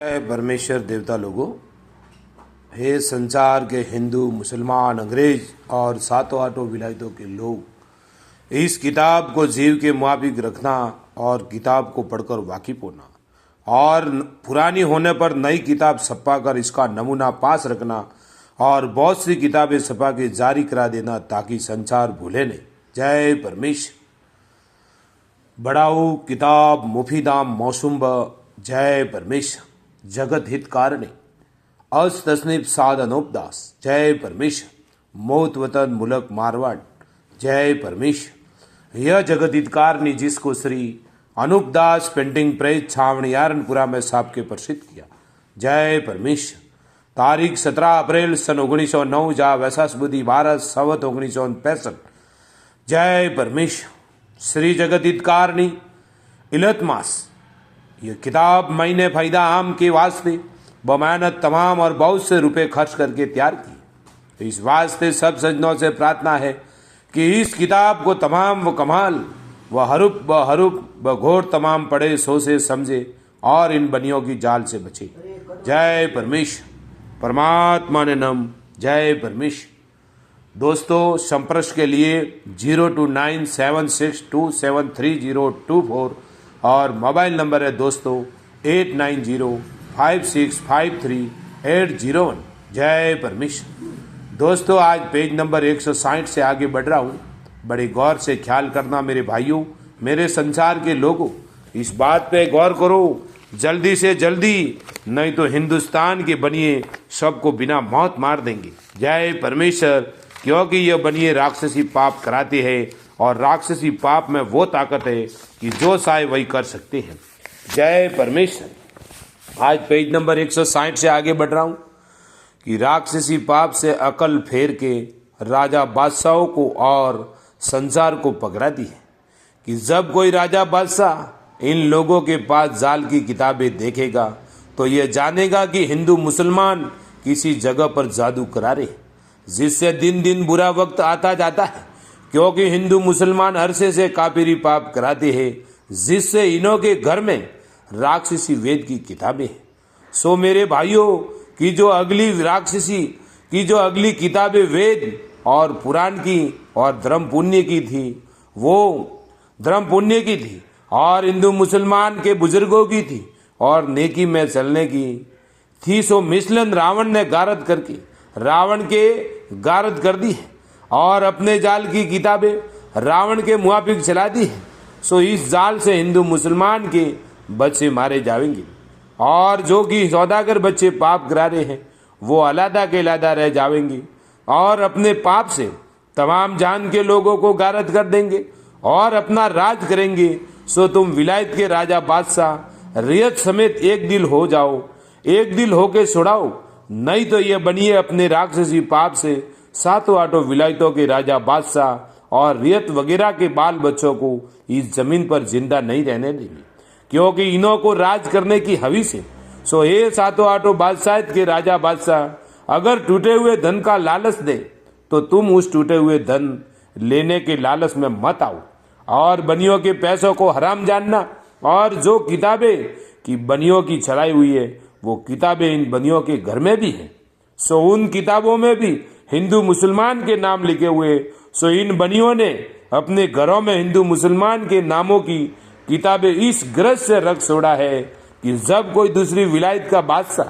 जय परमेश्वर देवता लोगों, हे संसार के हिंदू, मुसलमान, अंग्रेज और सातों आठों विलायतों के लोग, इस किताब को जीव के मुताबिक रखना और किताब को पढ़कर वाकिफ होना और पुरानी होने पर नई किताब छपा कर इसका नमूना पास रखना और बहुत सी किताबें छपा के जारी करा देना ताकि संसार भूले नहीं। जय परमेश्वर। बढ़ाऊ किताब मुफीदाम मौसुम जय परमेश्वर। जगत हित कारणे अस तसनीफ साध अनोपदास जय परमेश्वर। मौत वतन मुलक मारवाड़ जय परमेश्वर। यह जगत हित कारणी जिसको श्री अनूपदास पेंटिंग प्रेस छावनी यारनपुरा में साहब के प्रसिद्ध किया। जय परमेश्वर। तारीख 17 अप्रैल सन 1909 जा वैसाख बुद्धि भारत सवत 1965। जय परमेश्वर। श्री जगत हित कारणी इलतमास। यह किताब मैंने फायदा आम के वास्ते बमेहनत तमाम और बहुत से रुपए खर्च करके तैयार की। इस वास्ते सब सज्जनों से प्रार्थना है कि इस किताब को तमाम व कमाल व हरूप व घोर तमाम पढ़े, सोचे, समझे और इन बनियों की जाल से बचे। जय परमेश्वर। परमात्मा ने नम। जय परमेश्वर। दोस्तों, संपर्क के लिए 02976273024 और मोबाइल नंबर है दोस्तों 8905653801। जय परमेश्वर। दोस्तों, आज पेज नंबर 160 से आगे बढ़ रहा हूँ। बड़े गौर से ख्याल करना मेरे भाइयों, मेरे संसार के लोगों, इस बात पे गौर करो जल्दी से जल्दी, नहीं तो हिंदुस्तान के बनिए सबको बिना मौत मार देंगे। जय परमेश्वर। क्योंकि यह बनिए राक्षसी पाप कराते हैं और राक्षसी पाप में वो ताकत है कि जो चाहे वही कर सकते हैं। जय परमेश्वर। आज पेज नंबर 160 से आगे बढ़ रहा हूं कि राक्षसी पाप से अकल फेर के राजा बादशाहों को और संसार को पकड़ा दी है कि जब कोई राजा बादशाह इन लोगों के पास जाल की किताबें देखेगा तो यह जानेगा कि हिंदू मुसलमान किसी जगह पर जादू करा रहे, जिससे दिन दिन बुरा वक्त आता जाता है। क्योंकि हिंदू मुसलमान अरसे से काफिरी पाप कराते हैं, जिससे इन्हों के घर में राक्षसी वेद की किताबें हैं। सो मेरे भाइयों की जो अगली किताबें वेद और पुराण की और धर्म पुण्य की थी, वो धर्म पुण्य की थी और हिंदू मुसलमान के बुजुर्गों की थी और नेकी में चलने की थी। सो मिसलन रावण ने गारद करके रावण के गारद कर दी है और अपने जाल की किताबें रावण के मुआफिक चला दी है। सो इस जाल से हिंदू मुसलमान के बच्चे मारे जाएंगे और जो कि सौदागर बच्चे पाप करा रहे हैं वो अलादा के अलादा रह जाएंगे और अपने पाप से तमाम जान के लोगों को गारद कर देंगे और अपना राज करेंगे। सो तुम विलायत के राजा बादशाह रियत समेत एक दिल हो जाओ, एक दिल होके छुड़ाओ, नहीं तो ये बनिए अपने राक्षसी पाप से सातों आठों विलायतों के राजा बादशाह और रियत वगैरह के बाल बच्चों को इस जमीन पर जिंदा नहीं रहने देंगे, क्योंकि इन्हों को राज करने की हवीस है। सो ये सातों आठों बादशाह के राजा बादशाह अगर टूटे हुए धन का लालच दे तो तुम उस टूटे हुए धन लेने के लालच में मत आओ और बनियों के पैसों को हराम जानना। और जो किताबें की बनियों की छलाई हुई है वो किताबें इन बनियों के घर में भी है। सो उन किताबों में भी हिंदू मुसलमान के नाम लिखे हुए। सो इन बनियों ने अपने घरों में हिंदू मुसलमान के नामों की किताबें इस गरज से रख छोड़ा है कि जब कोई दूसरी विलायत का बादशाह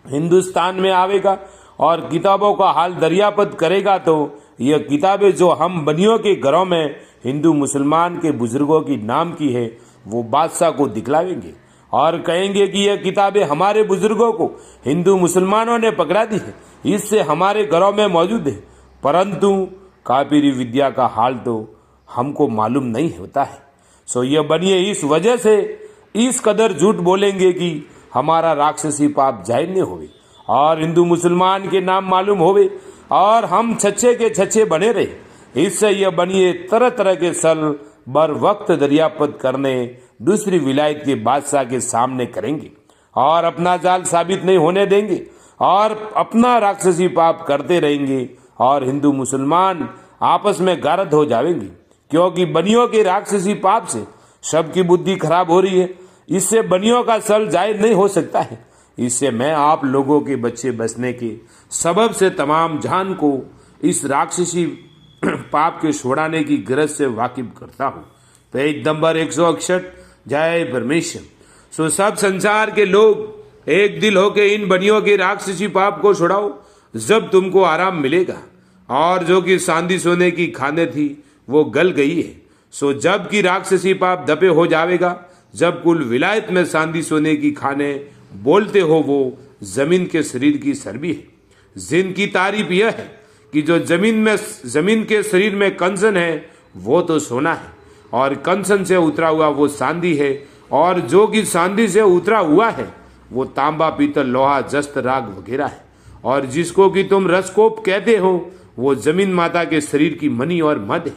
हिंदुस्तान में आवेगा और किताबों का हाल दरियापत करेगा तो यह किताबें जो हम बनियों के घरों में हिंदू मुसलमान के बुजुर्गों की नाम की है वो बादशाह को दिखलावेंगे और कहेंगे कि यह किताबें हमारे बुजुर्गों को हिंदू मुसलमानों ने पकड़ा दी है, इससे हमारे घरों में मौजूद है। परंतु काफिरी विद्या का हाल तो हमको मालूम नहीं होता है। सो यह बनिए इस वजह से इस कदर झूठ बोलेंगे कि हमारा राक्षसी पाप जाहिर नहीं होवे और हिंदू मुसलमान के नाम मालूम होवे और हम छच्छे के छच्छे बने रहे। इससे यह बनिए तरह तरह के सल बर वक्त दरियापत करने दूसरी विलायत के बादशाह के सामने करेंगे और अपना जाल साबित नहीं होने देंगे और अपना राक्षसी पाप करते रहेंगे और हिंदू मुसलमान आपस में गारद हो जाएंगे। क्योंकि बनियों के राक्षसी पाप से सबकी बुद्धि खराब हो रही है, इससे बनियों का सल जाहिर नहीं हो सकता है। इससे मैं आप लोगों के बच्चे बचने के सबब से तमाम जहान को इस राक्षसी पाप के छोड़ाने की गरज से वाकिफ करता हूँ। Page number 161। जय परमेश्वर। सो सब संसार के लोग एक दिल होके इन बनियों के राक्षसी पाप को छुड़ाओ, जब तुमको आराम मिलेगा। और जो कि सांदी सोने की खाने थी वो गल गई है। सो जब की राक्षसी पाप दबे हो जावेगा, जब कुल विलायत में सांदी सोने की खाने बोलते हो वो जमीन के शरीर की सरबी है। जिनकी तारीफ यह है कि जो जमीन के शरीर में कंचन है वो तो सोना है, और कंचन से उतरा हुआ वो सांदी है, और जो कि सांदी से उतरा हुआ है वो तांबा पीतल लोहा जस्त राग वगैरह है। और जिसको कि तुम रसकोप कहते हो वो जमीन माता के शरीर की मणि और मद है।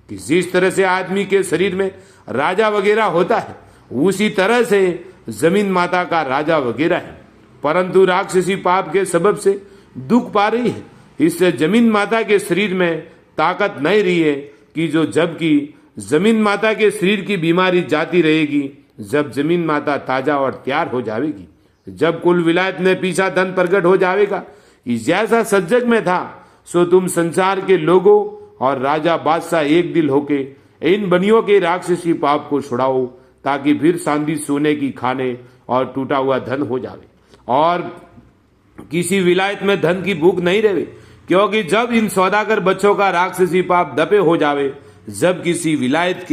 कि जिस तरह से आदमी के शरीर में राजा वगैरह होता है, उसी तरह से जमीन माता का राजा वगैरह है, परंतु राक्षसी पाप के सबब से दुख पा रही है। इससे जमीन माता के शरीर में ताकत नहीं रही है कि जो जबकि जमीन माता के शरीर की बीमारी जाती रहेगी, जब जमीन माता ताजा और तैयार हो जाएगी, जब कुल विलायत में पीछा धन प्रकट हो जाएगा कि जैसा सज्जग में था, सो तुम संसार के लोगों और राजा बादशाह एक दिल होके इन बनियों के राक्षसी पाप को छुड़ाओ, ताकि फिर सांदी सोने की खाने और टूटा हुआ धन हो जावे, और किसी विलायत में धन की भूख नहीं रहे। क्योंकि जब इन सौदागर बच्चों का राक्षसी पाप दबे हो जावे, जब किसी विलायत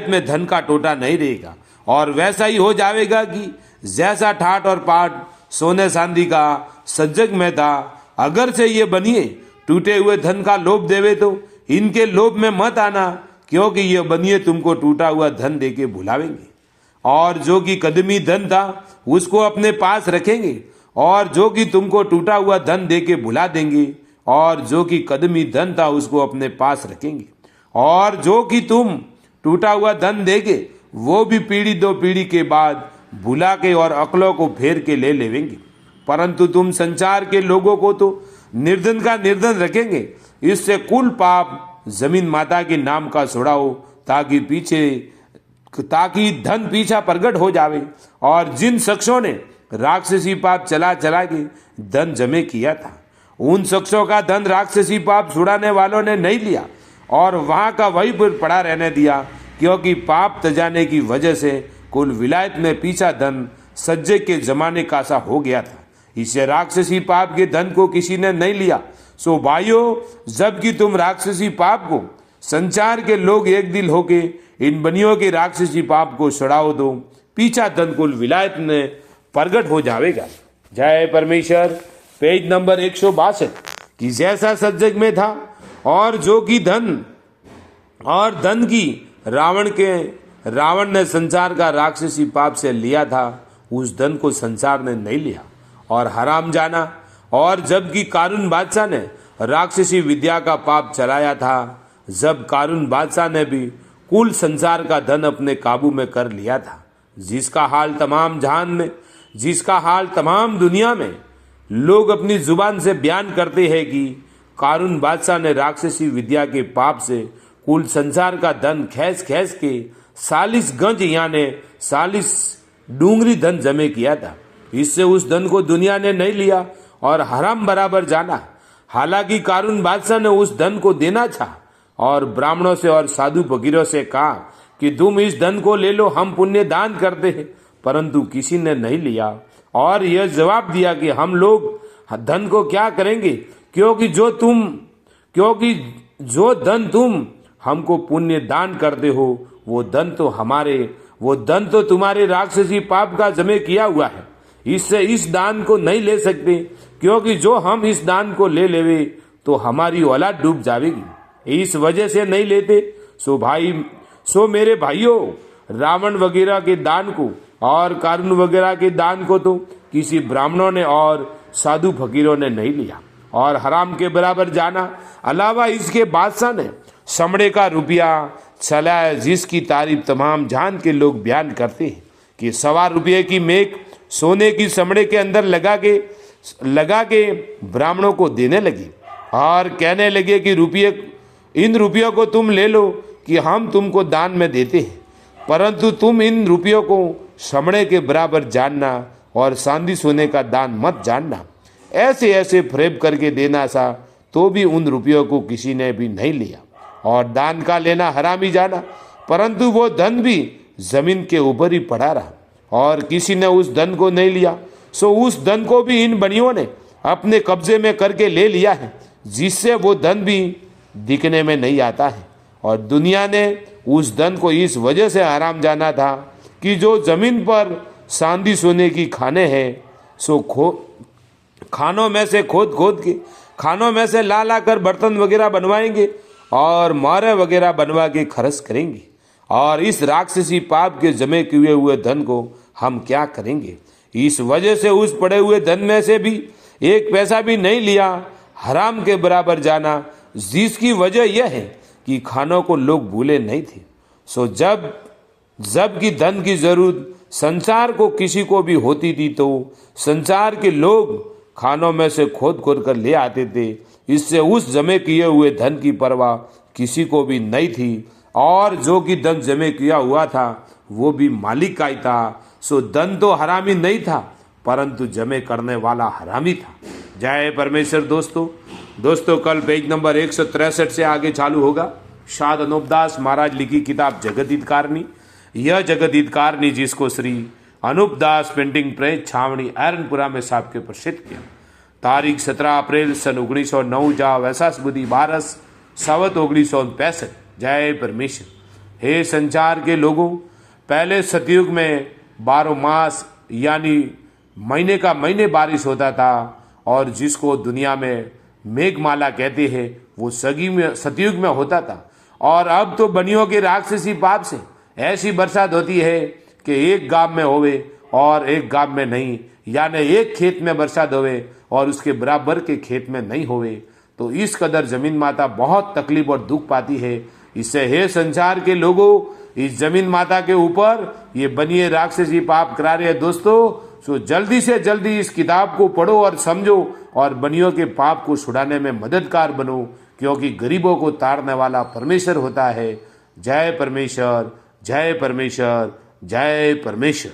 में धन का टोटा नहीं रहेगा, और वैसा ही हो जाएगा कि जैसा ठाट और पाट सोने चांदी का सज्जग में था। अगर से ये बनिए टूटे हुए धन का लोभ देवे तो इनके लोभ में मत आना, क्योंकि ये बनिए तुमको टूटा हुआ धन देके भुलावेंगे, और जो कि कदमी धन था उसको अपने पास रखेंगे, और जो कि तुमको टूटा हुआ धन देके भुला देंगे, और जो कि कदमी धन था उसको अपने पास रखेंगे, और जो कि तुम टूटा हुआ धन देगे वो भी पीढ़ी दो पीढ़ी के बाद भुला के और अकलों को फेर के ले लेवेंगे। परंतु तुम संसार के लोगों को तो निर्धन का निर्धन रखेंगे। इससे कुल पाप जमीन माता के नाम का छुड़ाओ, ताकि धन पीछा प्रकट हो जावे। और जिन शख्सों ने राक्षसी पाप चला के धन जमे किया था, उन शख्सों का धन राक्षसी पाप छुड़ाने वालों ने नहीं लिया और वहां का वही पर पड़ा रहने दिया, क्योंकि पाप तजाने की वजह से कुल विलायत में पीछा धन सज्जे के जमाने का सा हो गया था। इससे राक्षसी पाप के धन को किसी ने नहीं लिया। सो भाइयों, जबकि तुम राक्षसी पाप को संसार के लोग एक दिल होके इन बनियों के राक्षसी पाप को छुड़ाओ दो, पीछा धन कुल विलायत में प्रकट हो जाएगा। जय परमेश्वर। Page number 162। कि जैसा सज्जग में था, और जो कि धन की रावण ने संसार का राक्षसी पाप से लिया था, उस धन को संसार ने नहीं लिया और हराम जाना। और जबकि कारून बादशाह ने राक्षसी विद्या का पाप चलाया था, जब कारून बादशाह ने भी कुल संसार का धन अपने काबू में कर लिया था, जिसका हाल तमाम दुनिया में लोग अपनी जुबान से बयान करते हैं कि कारून बादशाह ने राक्षसी विद्या के पाप से कुल संसार का धन खैस के 40 गंज यानी 40 डूंगरी धन जमे किया था। इससे उस धन को दुनिया ने नहीं लिया और हराम बराबर जाना। हालांकि कारून बादशाह ने उस धन को देना चाहा और ब्राह्मणों से और साधु फकीरों से कहा कि तुम इस धन को ले लो, हम पुण्य दान करते हैं, परंतु किसी ने नहीं लिया और यह जवाब दिया कि हम लोग धन को क्या करेंगे, क्योंकि जो धन तुम हमको पुण्य दान करते हो वो धन तो तुम्हारे राक्षसी पाप का जमे किया हुआ है। इससे इस दान को नहीं ले सकते, क्योंकि जो हम इस दान को ले लेवे तो हमारी औलाद डूब जाएगी। इस वजह से नहीं लेते। सो मेरे भाइयों, रावण वगैरह के दान को और कारून वगैरह के दान को तो किसी ब्राह्मणों ने और साधु फकीरों ने नहीं लिया और हराम के बराबर जाना। अलावा इसके बादशाह ने समड़े का रुपया चलाया, जिसकी तारीफ तमाम जान के लोग बयान करते हैं कि 1.25 रुपये की मेक सोने की समड़े के अंदर लगा के ब्राह्मणों को देने लगी और कहने लगे कि इन रुपयों को तुम ले लो कि हम तुमको दान में देते हैं, परंतु तुम इन रुपयों को समणे के बराबर जानना और सांदी सोने का दान मत जानना। ऐसे ऐसे फरेब करके देना सा तो भी उन रुपयों को किसी ने भी नहीं लिया और दान का लेना हरामी जाना, परंतु वो धन भी जमीन के ऊपर ही पड़ा रहा और किसी ने उस धन को नहीं लिया। सो उस धन को भी इन बनियों ने अपने कब्जे में करके ले लिया है, जिससे वो धन भी दिखने में नहीं आता है। और दुनिया ने उस धन को इस वजह से हराम जाना था कि जो जमीन पर सांदी सोने की खाने हैं, सो खानों में से खोद के खानों में से ला कर बर्तन वगैरह बनवाएंगे और मारे वगैरह बनवा के खर्च करेंगे। और इस राक्षसी पाप के जमे किए हुए धन को हम क्या करेंगे? इस वजह से उस पड़े हुए धन में से भी एक पैसा भी नहीं लिया, हराम के बराबर जाना, जिसकी वजह यह है कि खानों को लोग भूले नहीं थे। सो जब की धन की जरूरत संसार को किसी को भी होती थी तो संसार के लोग खानों में से खोद कर ले आते थे। इससे उस जमे किए हुए धन की परवाह किसी को भी नहीं थी और जो कि धन जमे किया हुआ था वो भी मालिक का ही था। सो धन तो हरामी नहीं था, परंतु जमे करने वाला हरामी था। जय परमेश्वर। दोस्तों कल पेज नंबर 163 से आगे चालू होगा। शाद अनूपदास महाराज लिखी किताब जगत हितकारिणी। यह जगत हितकारिणी जिसको श्री अनूपदास पेंटिंग प्रेस छावनी एरनपुरा में साहब के प्रसिद्ध किया। तारीख 17 अप्रैल सन 1909 जा वैसाख बुद्धि 12 सावत 1965। जय परमेश्वर। हे संसार के लोगों, पहले सतयुग में 12 मास यानी महीने का महीने बारिश होता था और जिसको दुनिया में मेघमाला कहते हैं वो सतयुग में होता था। और अब तो बनियों के राक्षसी पाप से ऐसी बरसात होती है कि एक गांव में होवे और एक गांव में नहीं, यानी एक खेत में बरसात होवे और उसके बराबर के खेत में नहीं होवे। तो इस कदर जमीन माता बहुत तकलीफ और दुख पाती है। इससे हे संसार के लोगों, इस जमीन माता के ऊपर ये बनिए राक्षसी पाप करा रहे हैं। दोस्तों सो जल्दी से जल्दी इस किताब को पढ़ो और समझो और बनियों के पाप को छुड़ाने में मददगार बनो, क्योंकि गरीबों को तारने वाला परमेश्वर होता है। जय परमेश्वर, जय परमेश्वर, जय परमेश्वर।